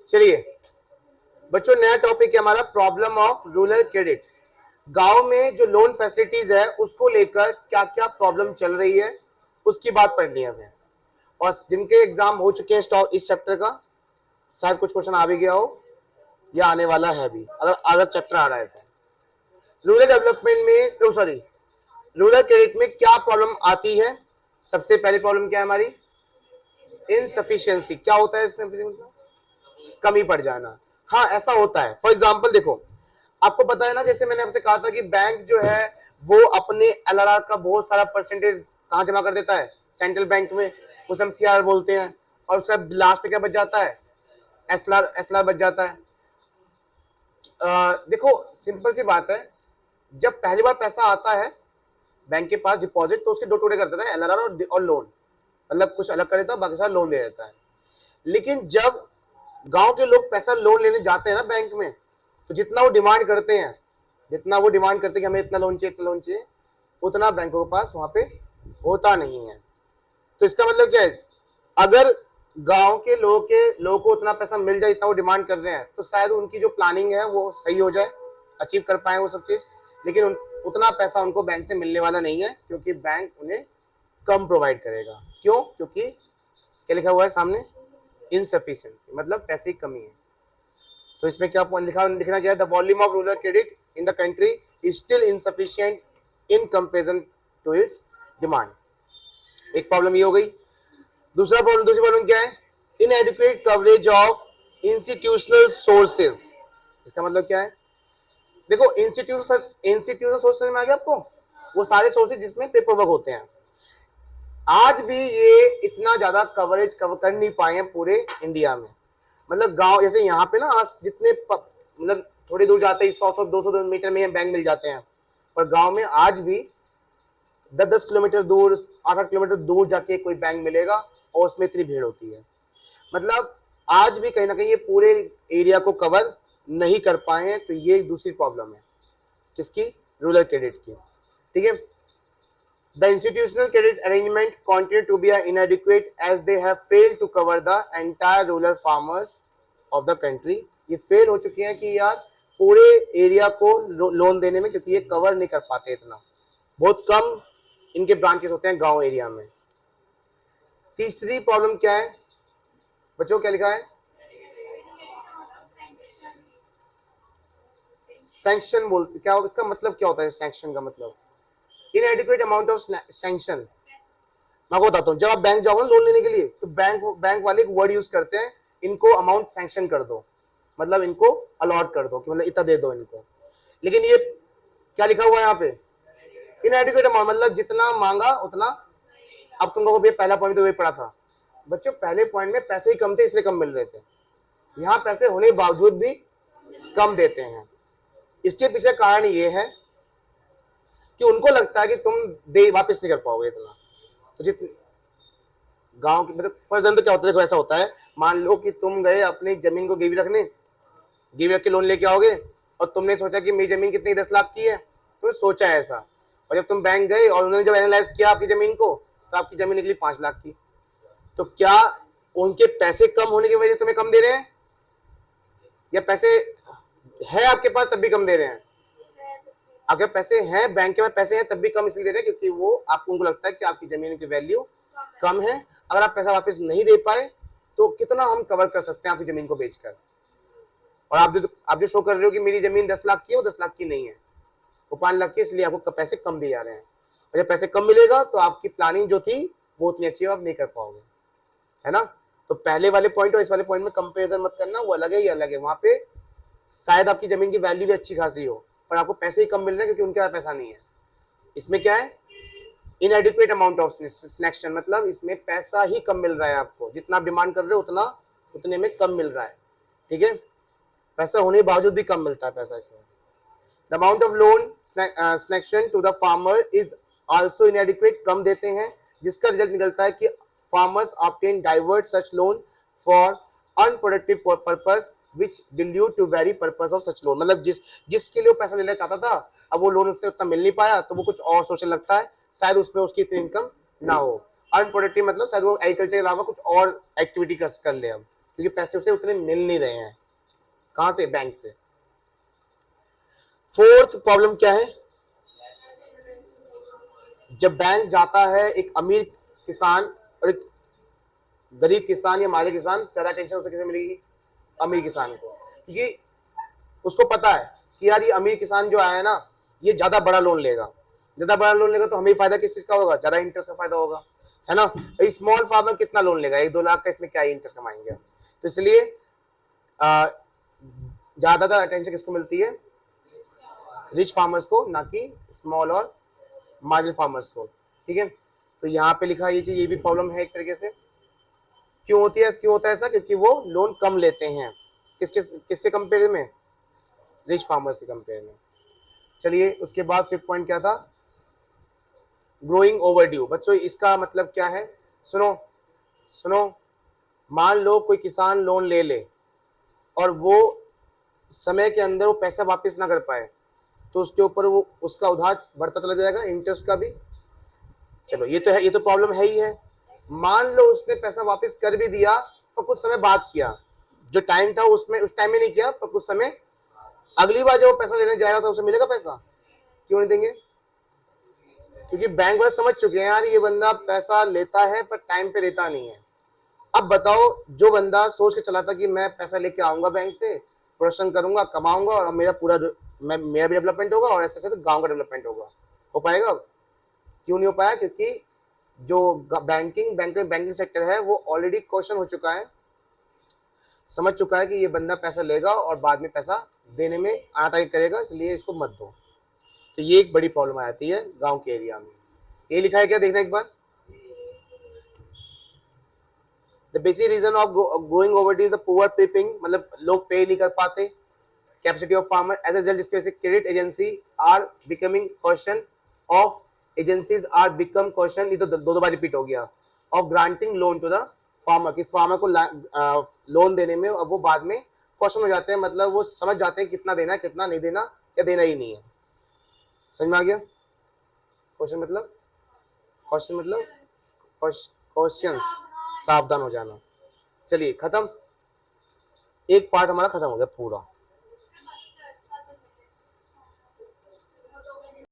चलिए बच्चों, नया टॉपिक है हमारा प्रॉब्लम ऑफ रूरल क्रेडिट। गांव में जो लोन फैसिलिटीज है उसको लेकर क्या क्या प्रॉब्लम चल रही है उसकी बात पढ़नी है हमें। और जिनके एग्जाम हो चुके हैं इस चैप्टर का, शायद कुछ क्वेश्चन आ भी गया हो या आने वाला है भी, अगर चैप्टर आ रहा है तो। रूरल डेवलपमेंट में सॉरी रूरल क्रेडिट में क्या प्रॉब्लम आती है? सबसे पहली प्रॉब्लम क्या है हमारी? इनसफिशियंसी। क्या होता है? कमी पड़ जाना। हाँ, ऐसा होता है। फॉर एग्जाम्पल देखो, आपको पता है ना, जैसे मैंने आपसे कहा था कि बैंक जो है वो अपने एलआरआर का बहुत सारा परसेंटेज कहाँ जमा कर देता है? सेंट्रल बैंक में। उसे हम सीआर बोलते हैं। और उसका लास्ट में क्या बच जाता है? एसएलआर। एसएलआर बच जाता है। देखो सिंपल सी बात है, जब पहली बार पैसा आता है बैंक के पास डिपॉजिट, तो उसके दो टुकड़े कर देता है, एलआरआर और लोन। मतलब कुछ अलग कर देता है, बाकी सारा लोन दे देता है। लेकिन जब गांव के लोग पैसा लोन लेने जाते हैं ना बैंक में, तो जितना वो डिमांड करते हैं, कि हमें इतना लोन चाहिए, इतना लोन चाहिए, उतना बैंकों के पास वहां पे होता नहीं है। तो इसका मतलब क्या है? अगर गांव के लोगों को उतना पैसा मिल जाए जितना वो डिमांड कर रहे हैं, तो शायद उनकी जो प्लानिंग है वो सही हो जाए, अचीव कर पाए वो सब चीज। लेकिन उतना पैसा उनको बैंक से मिलने वाला नहीं है, क्योंकि बैंक उन्हें कम प्रोवाइड करेगा। क्यों? क्योंकि क्या लिखा हुआ है सामने? इनसफिशियंसी, मतलब पैसे की कमी है। तो इसमें क्या लिखना क्या है? The volume of rural credit in the country is still insufficient in comparison to its demand. एक प्रॉब्लम ये हो गई। दूसरी प्रॉब्लम क्या है? Inadequate coverage of institutional sources. इसका मतलब क्या है? देखो, इंस्टीट्यूशनल सोर्स में आ गया आपको, वो सारे सोर्सेज जिसमें पेपर वर्क होते हैं। आज भी ये इतना ज्यादा कवरेज कर नहीं पाए हैं पूरे इंडिया में। मतलब गांव जैसे यहाँ पे ना, आज जितने मतलब थोड़ी दूर जाते ही 100-200 मीटर में बैंक मिल जाते हैं, पर गांव में आज भी 10-10 किलोमीटर दूर, 8-8 किलोमीटर दूर जाके कोई बैंक मिलेगा, और उसमें इतनी भीड़ होती है। मतलब आज भी कहीं ना कहीं ये पूरे एरिया को कवर नहीं कर पाए हैं। तो ये दूसरी प्रॉब्लम है किसकी? रूरल क्रेडिट की। ठीक है। The institutional credit arrangement continue to be inadequate as they have failed to cover the entire rural farmers of the country। ये फेल हो चुके हैं कि यार पूरे एरिया को लोन देने में, क्योंकि ये कवर नहीं कर पाते इतना। बहुत कम इनके ब्रांचेस होते हैं गांव एरिया में। तीसरी प्रॉब्लम क्या है बच्चों? क्या लिखा है? सैंक्शन बोलते क्या? इसका मतलब क्या होता है सैंक्शन का मतलब? इनएडिक्वेट अमाउंट ऑफ सैंक्शन। मैं आपको बताता हूँ, जब आप बैंक जाओगे ना लोन लेने के लिए, तो बैंक वाले एक वर्ड यूज करते हैं, इनको अमाउंट सैंक्शन कर दो, मतलब इनको अलॉट कर दो, कि मतलब इतना दे दो इनको। लेकिन ये क्या लिखा हुआ है यहाँ पे? इनएडिक्वेट अमाउंट, मतलब जितना मांगा उतना। अब तुमको पहला पॉइंट तो वही पढ़ा था बच्चों, पहले पॉइंट में पैसे ही कम थे इसलिए कम मिल रहे थे। यहाँ पैसे होने के बावजूद भी कम देते हैं। इसके पीछे कारण ये है कि उनको लगता है कि तुम दे वापस नहीं कर पाओगे इतना। तो जितने गांव की मतलब फॉर एग्जाम्पल क्या होता है, देखो ऐसा होता है, मान लो कि तुम गए अपनी जमीन को गिरवी रखने, गिरवी रख के लोन लेके आओगे, और तुमने सोचा कि मेरी जमीन कितनी 10 लाख की है, तो सोचा है ऐसा। और जब तुम बैंक गए और उन्होंने जब एनालाइज किया आपकी जमीन को, तो आपकी जमीन निकली 5 लाख की। तो क्या उनके पैसे कम होने की वजह से तुम्हें कम दे रहे हैं, या पैसे है आपके पास तब भी कम दे रहे हैं? अगर पैसे हैं, बैंक के पास पैसे हैं, तब भी कम इसलिए दे रहे हैं क्योंकि वो आपको उनको लगता है कि आपकी जमीन की वैल्यू कम है। अगर आप पैसा वापस नहीं दे पाए तो कितना हम कवर कर सकते हैं आपकी जमीन को बेचकर? और आप जो शो कर रहे हो कि मेरी जमीन 10 लाख की है, वो 10 लाख की नहीं है, वो 5 लाख की, इसलिए आपको पैसे कम दिए जा रहे हैं। और जब पैसे कम मिलेगा तो आपकी प्लानिंग जो थी वो उतनी अच्छी आप नहीं कर पाओगे, है ना। तो पहले वाले पॉइंट और इस वाले पॉइंट में कंपेरिजन मत करना, वो अलग है ये अलग है। वहां पे शायद आपकी जमीन की वैल्यू भी अच्छी खासी हो, पर आपको पैसे ही कम मिल रहे हैं क्योंकि उनके पास पैसा नहीं है। इसमें क्या है? इनएडिक्वेट अमाउंट ऑफ सिलेक्शन, मतलब इसमें पैसा ही कम मिल रहा है आपको, जितना आप डिमांड कर रहे हो उतने में कम मिल रहा है। ठीक है, पैसा होने के बावजूद भी कम मिलता है पैसा इसमें। The amount of loan selection to the farmer is also inadequate, कम देते हैं, जिसका रिजल्ट निकलता है कि farmers obtain divert such loan for unproductive purpose which dilute to very purpose of such loan. मतलब जिसके लिए वो पैसा लेना चाहता था, अब वो लोन उसने उतना मिल नहीं पाया, तो वो कुछ और सोचने लगता है, शायद उसमें उसकी इतनी इनकम ना हो। अनप्रोडक्टिव मतलब शायद वो एग्रीकल्चर के अलावा कुछ और एक्टिविटी कर ले। अब क्योंकि पैसे उसे उतने मिल नहीं रहे हैं। कहां से? बैंक से। फोर्थ प्रॉब्लम क्या है? जब बैंक जाता है एक अमीर किसान और एक गरीब किसान या माले किसान, ज्यादा टेंशन उसे किसे मिलेगी? अमीर किसान को, क्योंकि उसको पता है कि यार ये अमीर किसान जो आया है ना, ये ज्यादा बड़ा लोन लेगा, ज्यादा बड़ा लोन लेगा तो हमें फायदा किस चीज का होगा? ज्यादा इंटरेस्ट का फायदा होगा, है ना। स्मॉल फार्मर कितना लोन लेगा? 1-2 लाख का, इसमें क्या इंटरेस्ट कमाएंगे हम? तो इसलिए ज्यादातर अटेंशन किसको मिलती है? रिच फार्मर्स को, ना कि स्मॉल और मार्जिनल फार्मर्स को। ठीक है, तो यहाँ पे लिखा ये चीज, ये भी प्रॉब्लम है एक तरीके से। क्यों होती है, क्यों होता है ऐसा? क्योंकि वो लोन कम लेते हैं। किसके किसके कंपेयर में? रिच फार्मर्स के कंपेयर में। चलिए, उसके बाद फिफ्थ पॉइंट क्या था? Growing overdue. बच्चों इसका मतलब क्या है? सुनो सुनो, मान लो कोई किसान लोन ले ले और वो समय के अंदर वो पैसा वापस ना कर पाए, तो उसके ऊपर वो उसका उधार बढ़ता चला जाएगा, इंटरेस्ट का भी। चलो ये तो है, ये तो प्रॉब्लम है ही है। मान लो उसने पैसा वापस कर भी दिया और कुछ समय बाद किया, जो टाइम था उसमें उस टाइम में नहीं किया, पर कुछ समय, अगली बार जब वो पैसा लेने जाएगा तो उसे मिलेगा पैसा? क्यों नहीं देंगे? क्योंकि बैंक वाले समझ चुके हैं यार ये बंदा पैसा लेता है पर टाइम पे देता नहीं है। अब बताओ, जो बंदा सोच के चला था कि मैं पैसा लेके आऊंगा बैंक से, प्रोडक्शन करूंगा, कमाऊंगा और मेरा पूरा मेरा भी डेवलपमेंट होगा और ऐसे ऐसे गांव का डेवलपमेंट होगा, हो पाएगा? क्यों नहीं हो पाया? क्योंकि जो बैंकिंग सेक्टर है वो ऑलरेडी क्वेश्चन हो चुका है, समझ चुका है कि ये बंदा पैसा लेगा और बाद में पैसा देने में आनाकानी करेगा, इसलिए इसको मत दो। तो ये एक बड़ी प्रॉब्लम आ जाती है गांव के एरिया में। ये लिखा है क्या, देखना एक बार। The basic reason of going overdue is the poor prepaying, मतलब लोग पे नहीं कर पाते, capacity of farmer, as a result जिसकी वजह से credit agency are becoming question of agencies are become question, ये तो दो बार रिपीट हो गया, of granting loan to the farmer, कि फार्मर को लोन देने में अब वो बाद में क्वेश्चन हो जाते हैं, मतलब वो समझ जाते हैं कितना देना है, कितना नहीं देना, या देना ही नहीं है। समझ में आ गया? क्वेश्चन मतलब क्वेश्चंस, सावधान हो जाना। चलिए खत्म, एक पार्ट हमारा खत्म हो गया पूरा।